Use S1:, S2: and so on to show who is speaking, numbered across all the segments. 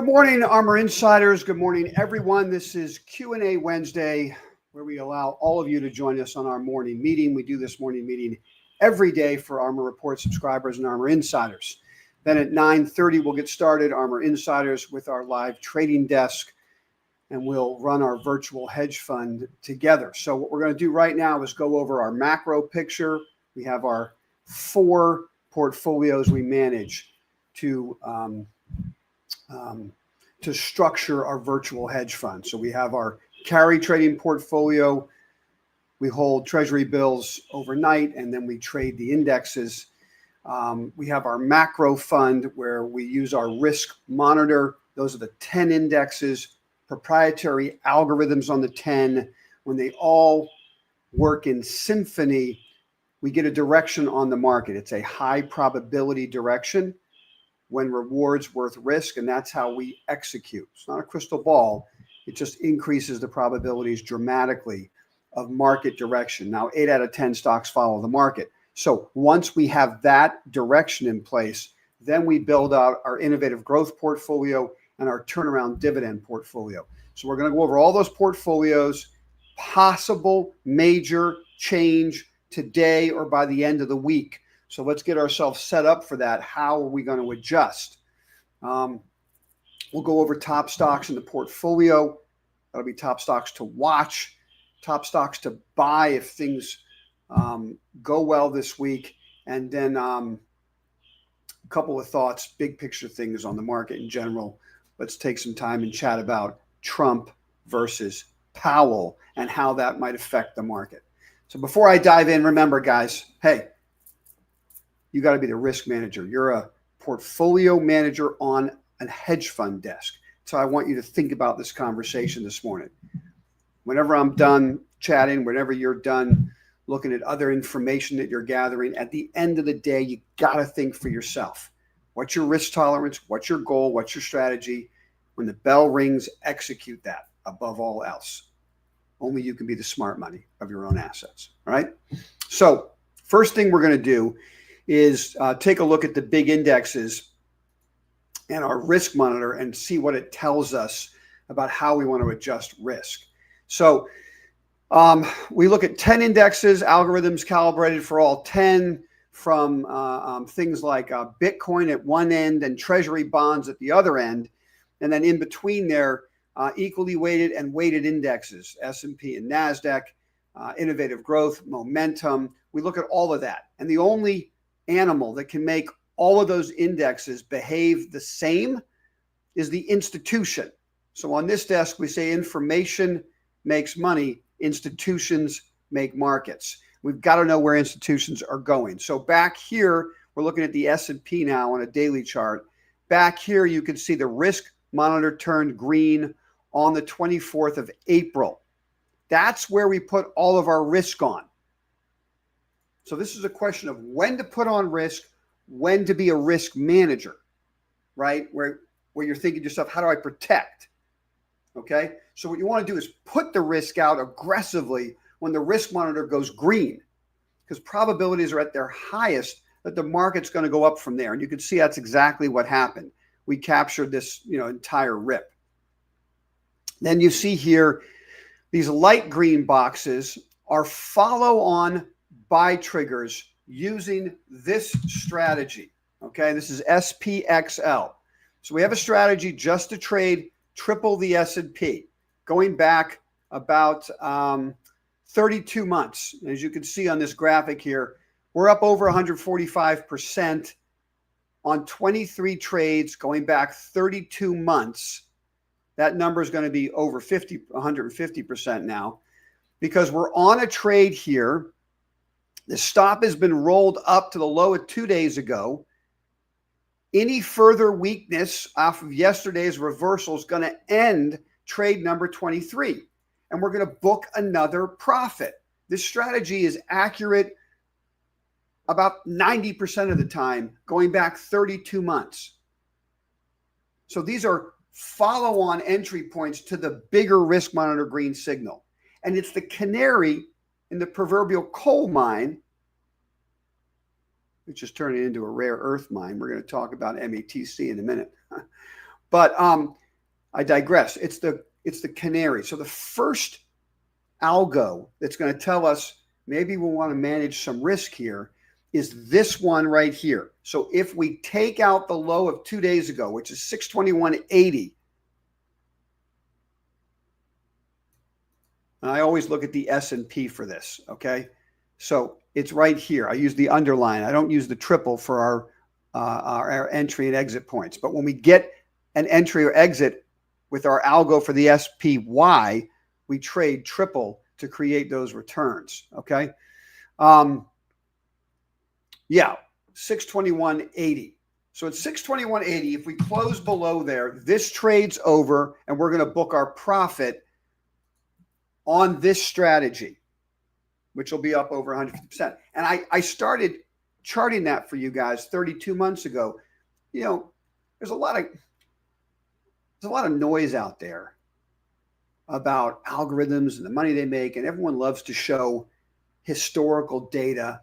S1: Good morning, Armor Insiders. Good morning, everyone. This is Q&A Wednesday, where we allow all of you to join us on our morning meeting. We do this morning meeting every day for Armor Report subscribers and Armor Insiders. Then at 9:30, we'll get started, Armor Insiders, with our live trading desk, and we'll run our virtual hedge fund together. So what we're going to do right now is go over our macro picture. We have our 4 portfolios we manage to structure our virtual hedge fund. So we have our carry trading portfolio. We hold treasury bills overnight, and then we trade the indexes. We have our macro fund, where we use our risk monitor. Those are the 10 indexes, proprietary algorithms on the 10. When they all work in symphony, we get a direction on the market. It's a high probability direction when rewards worth risk, and that's how we execute. It's not a crystal ball. It just increases the probabilities dramatically of market direction. Now, 8 out of 10 stocks follow the market. So once we have that direction in place, then we build out our innovative growth portfolio and our turnaround dividend portfolio. So we're going to go over all those portfolios, possible major change today or by the end of the week. So let's get ourselves set up for that. How are we going to adjust? We'll go over top stocks in the portfolio. That'll be top stocks to watch, top stocks to buy if things go well this week. And then a couple of thoughts, big picture things on the market in general. Let's take some time and chat about Trump versus Powell and how that might affect the market. So before I dive in, remember, guys, hey, you got to be the risk manager. You're a portfolio manager on a hedge fund desk. So I want you to think about this conversation this morning. Whenever I'm done chatting, whenever you're done looking at other information that you're gathering, at the end of the day, you got to think for yourself. What's your risk tolerance? What's your goal? What's your strategy? When the bell rings, execute that above all else. Only you can be the smart money of your own assets. All right. So first thing we're going to do is take a look at the big indexes and our risk monitor and see what it tells us about how we want to adjust risk. So we look at 10 indexes, algorithms calibrated for all 10, from things like Bitcoin at one end and treasury bonds at the other end. And then in between there, equally weighted and weighted indexes, S&P and NASDAQ, innovative growth, momentum. We look at all of that. And the only animal that can make all of those indexes behave the same is the institution. So on this desk, we say information makes money, institutions make markets. We've got to know where institutions are going. So back here, we're looking at the S&P now on a daily chart. Back here, you can see the risk monitor turned green on the 24th of April. That's where we put all of our risk on. So this is a question of when to put on risk, when to be a risk manager, right? Where you're thinking to yourself, how do I protect? Okay. So what you want to do is put the risk out aggressively when the risk monitor goes green, because probabilities are at their highest that the market's going to go up from there. And you can see that's exactly what happened. We captured this, entire rip. Then you see here, these light green boxes are follow-on buy triggers using this strategy. Okay, this is SPXL. So we have a strategy just to trade triple the S&P, going back about 32 months. As you can see on this graphic here, we're up over 145% on 23 trades going back 32 months. That number is going to be over 150% now, because we're on a trade here. The stop has been rolled up to the low of 2 days ago. Any further weakness off of yesterday's reversal is going to end trade number 23, and we're going to book another profit. This strategy is accurate about 90% of the time, going back 32 months. So these are follow-on entry points to the bigger risk monitor green signal. And it's the canary in the proverbial coal mine, which is turning into a rare earth mine. We're going to talk about METC in a minute. But I digress. It's the canary. So the first algo that's going to tell us maybe we want to manage some risk here is this one right here. So if we take out the low of 2 days ago, which is 621.80, and I always look at the S&P for this, okay? So it's right here. I use the underline. I don't use the triple for our entry and exit points. But when we get an entry or exit with our algo for the SPY, we trade triple to create those returns, okay? Yeah, 621.80. So at 621.80, if we close below there, this trade's over, and we're going to book our profit on this strategy, which will be up over 150%. And I started charting that for you guys 32 months ago. You know, there's a lot of noise out there about algorithms and the money they make, and everyone loves to show historical data,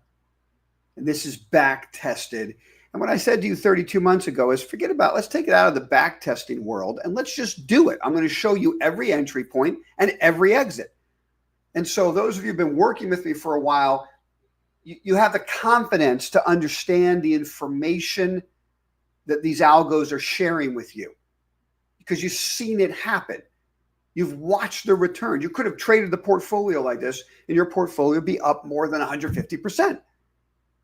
S1: and this is back tested. And what I said to you 32 months ago is forget about, let's take it out of the back testing world and let's just do it. I'm going to show you every entry point and every exit. And so those of you who've been working with me for a while, you have the confidence to understand the information that these algos are sharing with you because you've seen it happen. You've watched the returns. You could have traded the portfolio like this and your portfolio would be up more than 150%.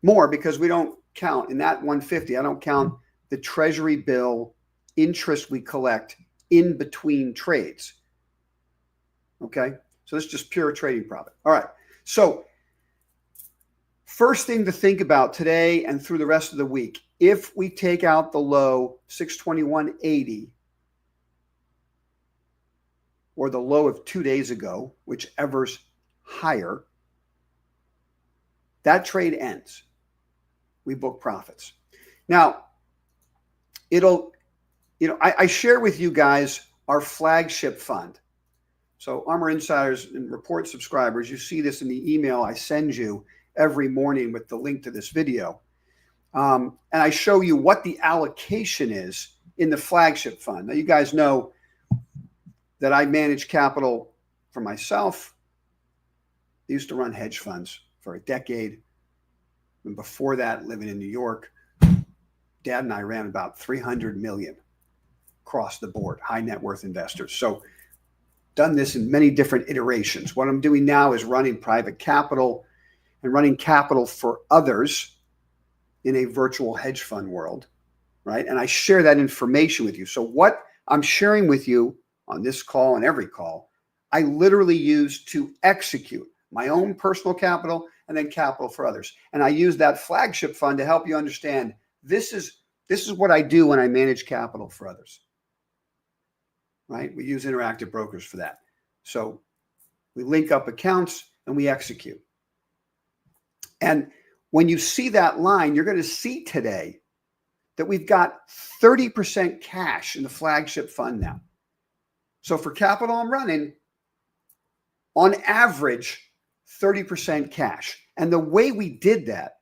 S1: More because we don't count in that 150. I don't count the treasury bill interest we collect in between trades. Okay. So this is just pure trading profit. All right. So first thing to think about today and through the rest of the week, if we take out the low 621.80 or the low of 2 days ago, whichever's higher, that trade ends. We book profits. Now, I share with you guys our flagship fund. So ARMR Insiders and Report subscribers, you see this in the email I send you every morning with the link to this video. And I show you what the allocation is in the flagship fund. Now, you guys know that I manage capital for myself. I used to run hedge funds for a decade. And before that, living in New York, Dad and I ran about 300 million across the board, high net worth investors. So done this in many different iterations. What I'm doing now is running private capital and running capital for others in a virtual hedge fund world, right? And I share that information with you. So what I'm sharing with you on this call and every call, I literally use to execute my own personal capital and then capital for others. And I use that flagship fund to help you understand this is what I do when I manage capital for others. Right? We use interactive brokers for that. So we link up accounts and we execute. And when you see that line, you're going to see today that we've got 30% cash in the flagship fund now. So for capital I'm running, on average, 30% cash. And the way we did that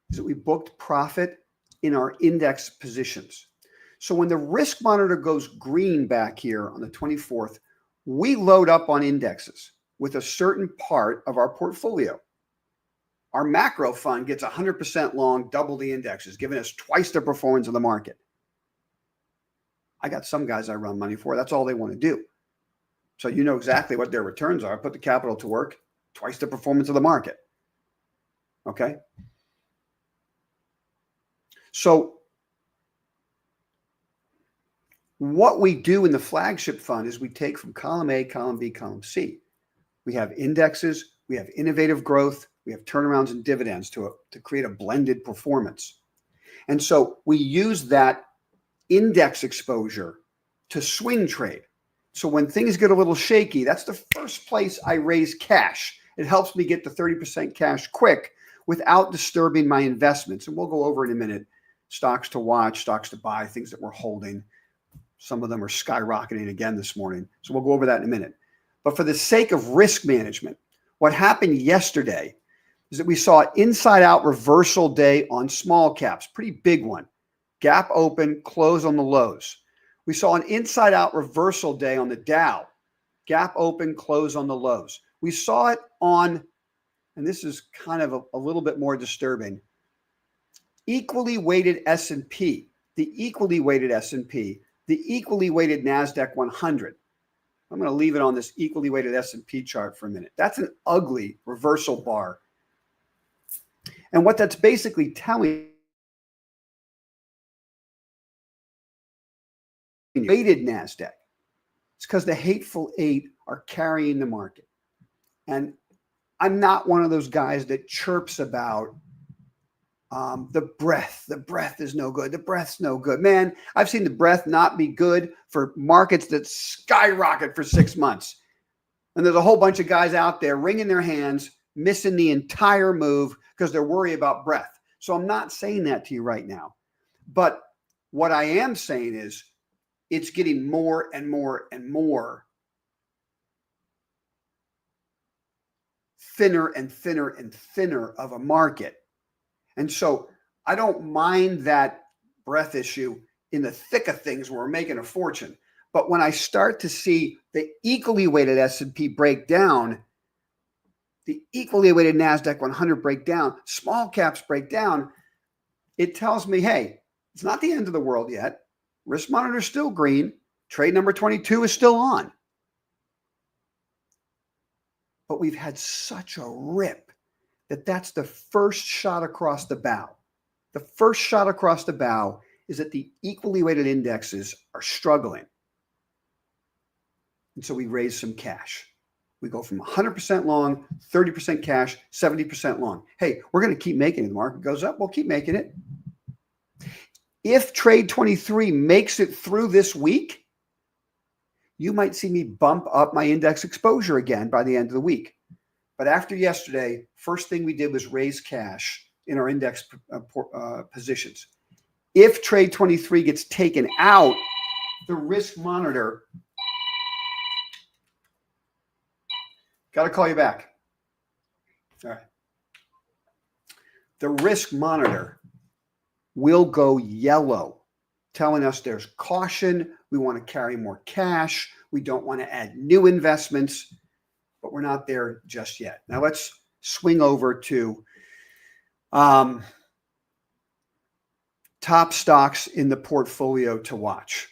S1: is that we booked profit in our index positions. So when the risk monitor goes green back here on the 24th, we load up on indexes with a certain part of our portfolio. Our macro fund gets 100% long, double the indexes, giving us twice the performance of the market. I got some guys I run money for. That's all they want to do. So you know exactly what their returns are. Put the capital to work, twice the performance of the market. Okay? So what we do in the flagship fund is we take from column A, column B, column C. We have indexes, we have innovative growth, we have turnarounds and dividends to create a blended performance. And so we use that index exposure to swing trade. So when things get a little shaky, that's the first place I raise cash. It helps me get to 30% cash quick without disturbing my investments. And we'll go over in a minute, stocks to watch, stocks to buy, things that we're holding. Some of them are skyrocketing again this morning. So we'll go over that in a minute. But for the sake of risk management, what happened yesterday is that we saw inside out reversal day on small caps, pretty big one. Gap open, close on the lows. We saw an inside out reversal day on the Dow. Gap open, close on the lows. We saw it on, and this is kind of a little bit more disturbing, equally weighted S&P, the equally weighted S&P, the equally weighted NASDAQ 100. I'm going to leave it on this equally weighted S&P chart for a minute. That's an ugly reversal bar. And what that's basically telling you, weighted NASDAQ, it's because the hateful eight are carrying the market. And I'm not one of those guys that chirps about the breath. The breath is no good. The breath's no good. Man, I've seen the breath not be good for markets that skyrocket for 6 months. And there's a whole bunch of guys out there wringing their hands, missing the entire move because they're worried about breath. So I'm not saying that to you right now. But what I am saying is it's getting more and more and more thinner and thinner and thinner of a market. And so I don't mind that breath issue in the thick of things where we're making a fortune. But when I start to see the equally weighted S&P break down, the equally weighted NASDAQ 100 break down, small caps break down, it tells me, hey, it's not the end of the world yet. Risk monitor is still green. Trade number 22 is still on. But we've had such a rip that's the first shot across the bow. The first shot across the bow is that the equally weighted indexes are struggling. And so we raise some cash. We go from 100% long, 30% cash, 70% long. Hey, we're going to keep making it. The market goes up, we'll keep making it. If trade 23 makes it through this week, you might see me bump up my index exposure again by the end of the week. But after yesterday, first thing we did was raise cash in our index positions. If trade 23 gets taken out, the risk monitor, got to call you back. All right. The risk monitor will go yellow, telling us there's caution. We want to carry more cash. We don't want to add new investments, but we're not there just yet. Now let's swing over to top stocks in the portfolio to watch.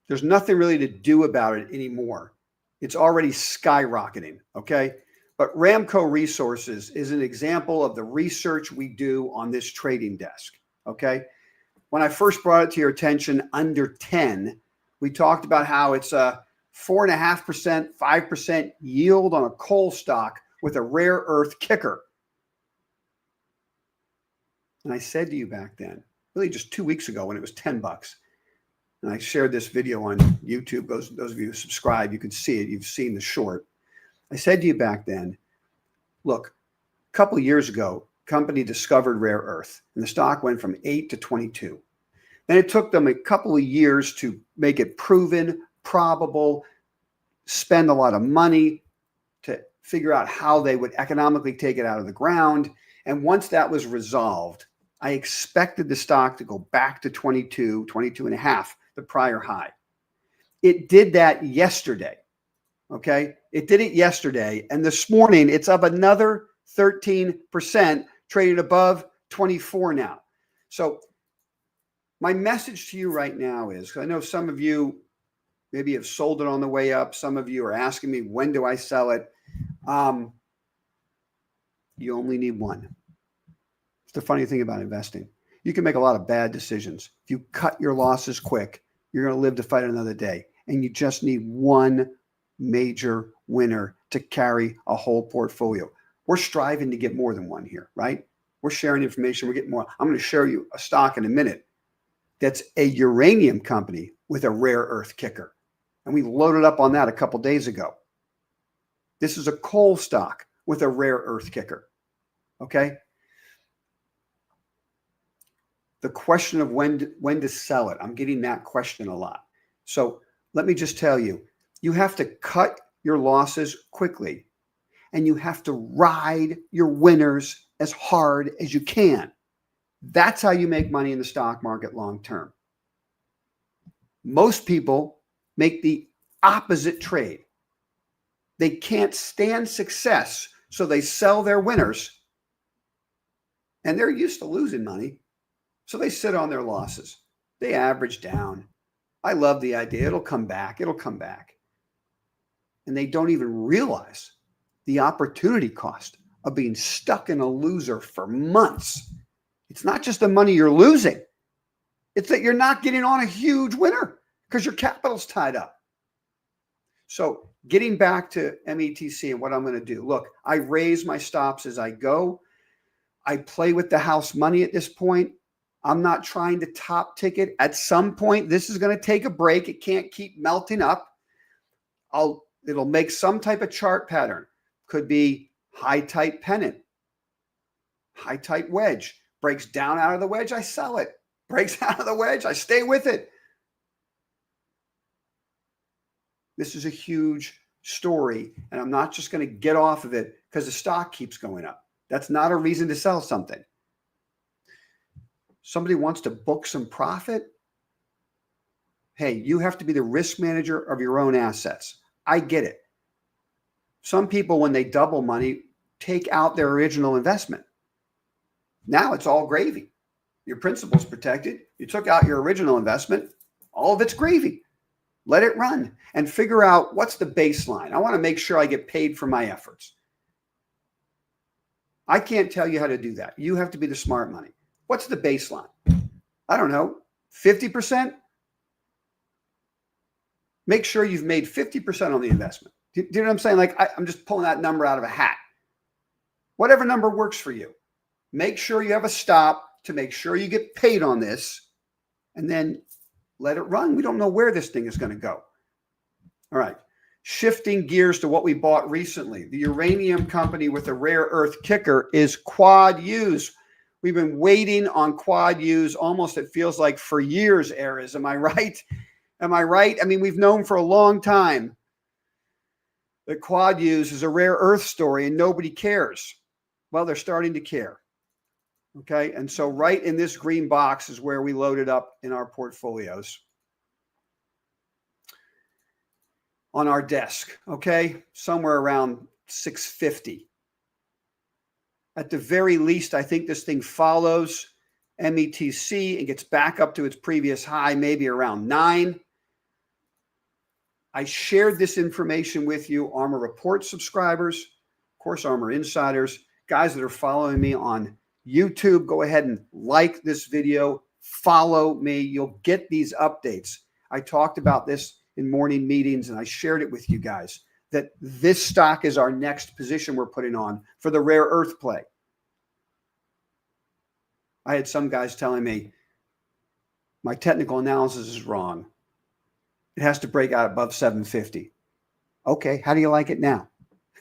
S1: There's nothing really to do about it anymore. It's already skyrocketing, okay? But Ramco Resources is an example of the research we do on this trading desk, okay? When I first brought it to your attention under 10, we talked about how it's a 4.5%, 5% yield on a coal stock with a rare earth kicker. And I said to you back then, really just 2 weeks ago when it was $10, and I shared this video on YouTube. Those of you who subscribe, you can see it. You've seen the short. I said to you back then, look, a couple of years ago, company discovered rare earth, and the stock went from 8 to 22. And it took them a couple of years to make it proven, probable, spend a lot of money to figure out how they would economically take it out of the ground. And once that was resolved, I expected the stock to go back to 22, 22 and a half, the prior high. It did that yesterday, okay? It did it yesterday, and this morning it's up another 13%, trading above 24 now. So my message to you right now is, 'cause I know some of you maybe have sold it on the way up. Some of you are asking me, when do I sell it? You only need one. It's the funny thing about investing. You can make a lot of bad decisions. If you cut your losses quick, you're going to live to fight another day. And you just need one major winner to carry a whole portfolio. We're striving to get more than one here, right? We're sharing information. We're getting more. I'm going to show you a stock in a minute that's a uranium company with a rare earth kicker. And we loaded up on that a couple days ago. This is a coal stock with a rare earth kicker. Okay? The question of when to sell it, I'm getting that question a lot. So let me just tell you, you have to cut your losses quickly, and you have to ride your winners as hard as you can. That's how you make money in the stock market long term. Most people make the opposite trade. They can't stand success, so they sell their winners, and they're used to losing money, so they sit on their losses. They average down. I love the idea. It'll come back. It'll come back. And they don't even realize the opportunity cost of being stuck in a loser for months. It's not just the money you're losing. It's that you're not getting on a huge winner because your capital's tied up. So getting back to METC and what I'm going to do. Look, I raise my stops as I go. I play with the house money at this point. I'm not trying to top ticket. At some point, this is going to take a break. It can't keep melting up. It'll make some type of chart pattern. Could be high tight pennant, high tight wedge. Breaks down out of the wedge, I sell it. Breaks out of the wedge, I stay with it. This is a huge story, and I'm not just going to get off of it because the stock keeps going up. That's not a reason to sell something. Somebody wants to book some profit. Hey, you have to be the risk manager of your own assets. I get it. Some people, when they double money, take out their original investment. Now it's all gravy. Your principal's protected. You took out your original investment. All of it's gravy. Let it run and figure out what's the baseline. I want to make sure I get paid for my efforts. I can't tell you how to do that. You have to be the smart money. What's the baseline? I don't know, 50%? Make sure you've made 50% on the investment. Do you know what I'm saying? Like I'm just pulling that number out of a hat. Whatever number works for you. Make sure you have a stop to make sure you get paid on this, and then let it run. We don't know where this thing is going to go. All right. Shifting gears to what we bought recently. The uranium company with a rare earth kicker is Quad Use. We've been waiting on Quad Use almost, it feels like, for years, Ares. Am I right? Am I right? I mean, we've known for a long time that Quad Use is a rare earth story and nobody cares. Well, they're starting to care. Okay. And so right in this green box is where we loaded up in our portfolios on our desk. Okay. Somewhere around 650. At the very least, I think this thing follows METC and gets back up to its previous high, maybe around 9. I shared this information with you, ARMR Report subscribers, of course, ARMR Insiders, guys that are following me on YouTube. Go ahead and like this video, follow me. You'll get these updates. I talked about this in morning meetings and I shared it with you guys that this stock is our next position we're putting on for the rare earth play. I had some guys telling me my technical analysis is wrong. It has to break out above 750. Okay, how do you like it now?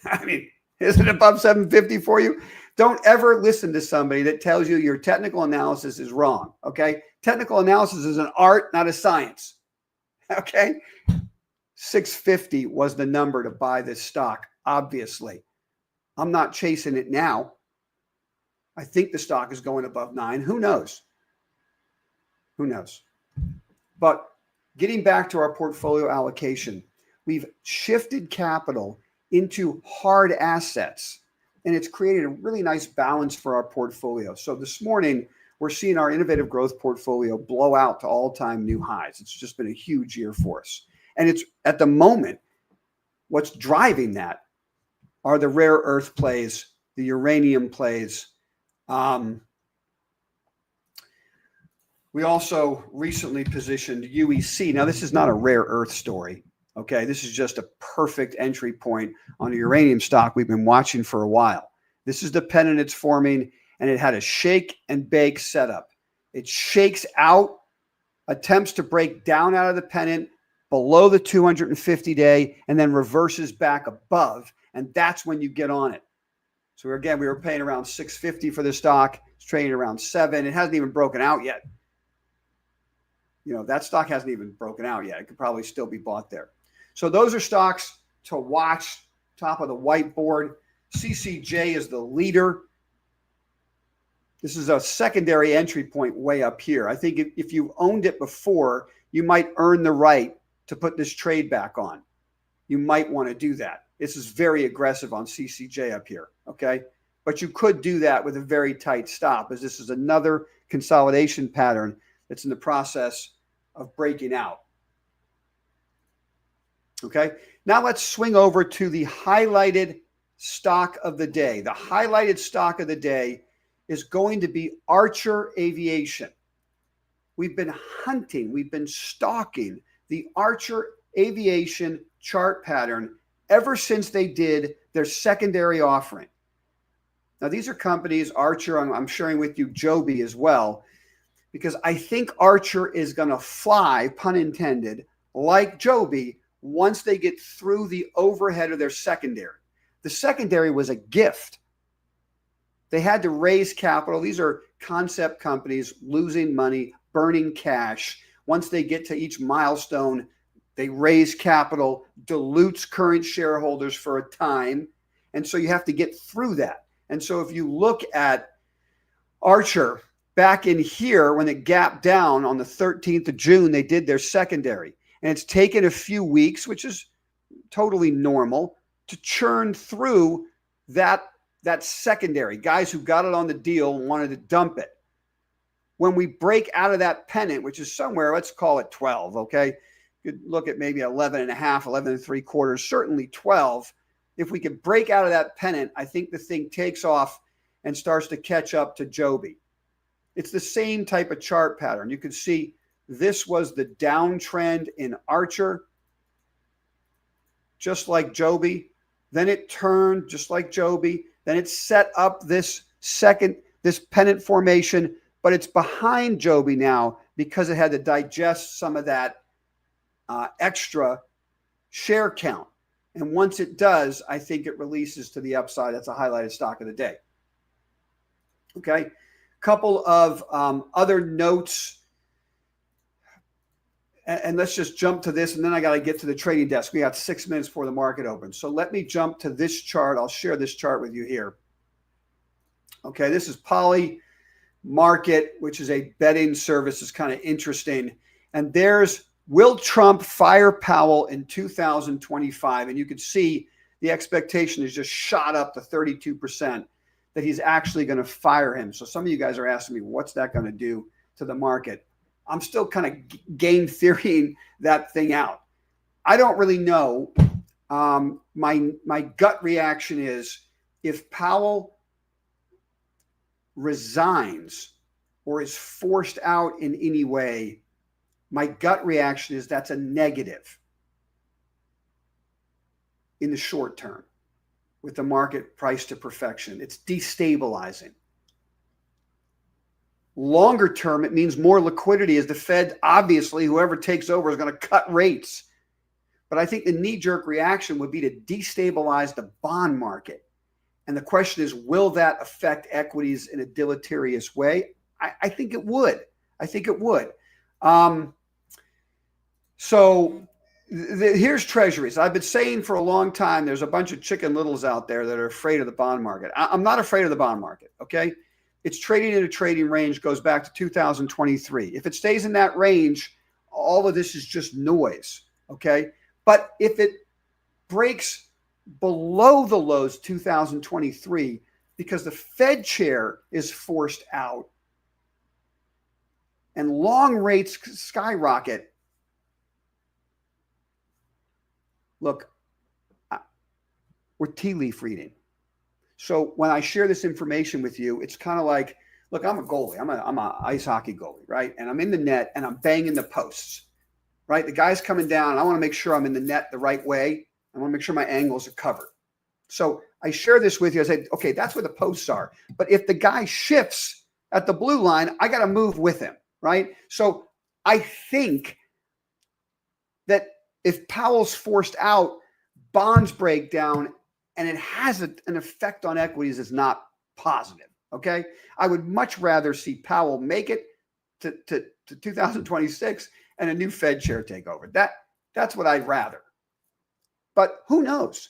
S1: I mean, is it above 750 for you? Don't ever listen to somebody that tells you your technical analysis is wrong, okay? Technical analysis is an art, not a science, okay? 650 was the number to buy this stock, obviously. I'm not chasing it now. I think the stock is going above 9. Who knows? Who knows? But getting back to our portfolio allocation, we've shifted capital into hard assets, and it's created a really nice balance for our portfolio. So this morning, we're seeing our innovative growth portfolio blow out to all-time new highs. It's just been a huge year for us. And it's at the moment, what's driving that are the rare earth plays, the uranium plays. We also recently positioned UEC. Now, this is not a rare earth story. Okay, this is just a perfect entry point on a uranium stock we've been watching for a while. This is the pennant it's forming, and it had a shake and bake setup. It shakes out, attempts to break down out of the pennant below the 250-day, and then reverses back above, and that's when you get on it. So again, we were paying around 650 for the stock. It's trading around 7. It hasn't even broken out yet. You know, that stock hasn't even broken out yet. It could probably still be bought there. So those are stocks to watch. Top of the whiteboard. CCJ is the leader. This is a secondary entry point way up here. I think if you owned it before, you might earn the right to put this trade back on. You might want to do that. This is very aggressive on CCJ up here, okay? But you could do that with a very tight stop, as this is another consolidation pattern that's in the process of breaking out. Okay, now let's swing over to the highlighted stock of the day. The highlighted stock of the day is going to be Archer Aviation. We've been hunting, we've been stalking the Archer Aviation chart pattern ever since they did their secondary offering. Now, these are companies, Archer, I'm sharing with you Joby as well, because I think Archer is going to fly, pun intended, like Joby once they get through the overhead of their secondary. The secondary was a gift. They had to raise capital. These are concept companies losing money, burning cash. Once they get to each milestone, they raise capital, dilutes current shareholders for a time. And so you have to get through that. And so if you look at Archer back in here, when it gapped down on the 13th of June, they did their secondary. And it's taken a few weeks, which is totally normal, to churn through that secondary. Guys who got it on the deal wanted to dump it. When we break out of that pennant, which is somewhere, let's call it 12, okay? You could look at maybe 11 and a half, 11 and 3/4, certainly 12. If we could break out of that pennant, I think the thing takes off and starts to catch up to Joby. It's the same type of chart pattern. You can see this was the downtrend in Archer, just like Joby. Then it turned just like Joby. Then it set up this pennant formation, but it's behind Joby now because it had to digest some of that extra share count. And once it does, I think it releases to the upside. That's a highlighted stock of the day. Okay. Couple of other notes. And let's just jump to this. And then I got to get to the trading desk. We got 6 minutes before the market opens. So let me jump to this chart. I'll share this chart with you here. Okay. This is Poly Market, which is a betting service. It's kind of interesting. And there's will Trump fire Powell in 2025? And you can see the expectation is just shot up to 32% that he's actually going to fire him. So some of you guys are asking me, what's that going to do to the market? I'm still kind of game theorying that thing out. I don't really know. My gut reaction is if Powell resigns or is forced out in any way, my gut reaction is that's a negative in the short term with the market price to perfection. It's destabilizing. Longer term, it means more liquidity as the Fed, obviously, whoever takes over is going to cut rates. But I think the knee-jerk reaction would be to destabilize the bond market. And the question is, will that affect equities in a deleterious way? I think it would. I think it would. So here's treasuries. I've been saying for a long time, there's a bunch of chicken littles out there that are afraid of the bond market. I'm not afraid of the bond market, okay? It's trading in a trading range, goes back to 2023. If it stays in that range, all of this is just noise, okay? But if it breaks below the lows 2023 because the Fed chair is forced out and long rates skyrocket, look, we're tea leaf reading. So when I share this information with you, it's kind of like, look, I'm a goalie. I'm a ice hockey goalie, right? And I'm in the net and I'm banging the posts, right? The guy's coming down and I want to make sure I'm in the net the right way. I want to make sure my angles are covered. So I share this with you. I say, okay, that's where the posts are. But if the guy shifts at the blue line, I got to move with him, right? So I think that if Powell's forced out, bonds break down, and it has an effect on equities is not positive, okay? I would much rather see Powell make it to 2026 and a new Fed chair take over. That's what I'd rather. But who knows?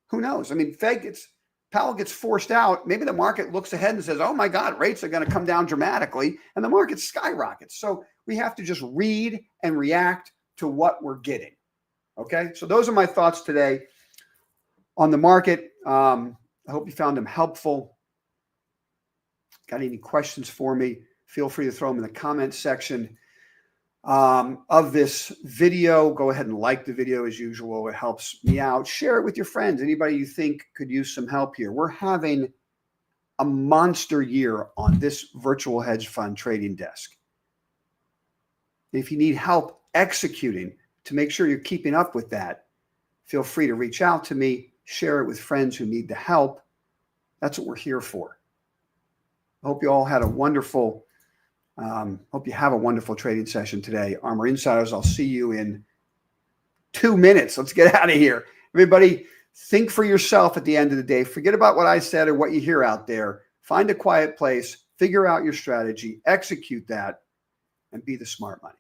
S1: Who knows? I mean, Fed gets Powell gets forced out, maybe the market looks ahead and says, oh my God, rates are going to come down dramatically, and the market skyrockets. So we have to just read and react to what we're getting. Okay, so those are my thoughts today on the market. I hope you found them helpful. Got any questions for me? Feel free to throw them in the comments section of this video. Go ahead and like the video as usual. It helps me out. Share it with your friends. Anybody you think could use some help here. We're having a monster year on this virtual hedge fund trading desk. If you need help executing to make sure you're keeping up with that, feel free to reach out to me. Share it with friends who need the help. That's what we're here for. I hope you all had a wonderful hope you have a wonderful trading session today. ARMR Insiders, I'll see you in 2 minutes. Let's get out of here. Everybody, think for yourself at the end of the day. Forget about what I said or what you hear out there. Find a quiet place, figure out your strategy, execute that, and be the smart money.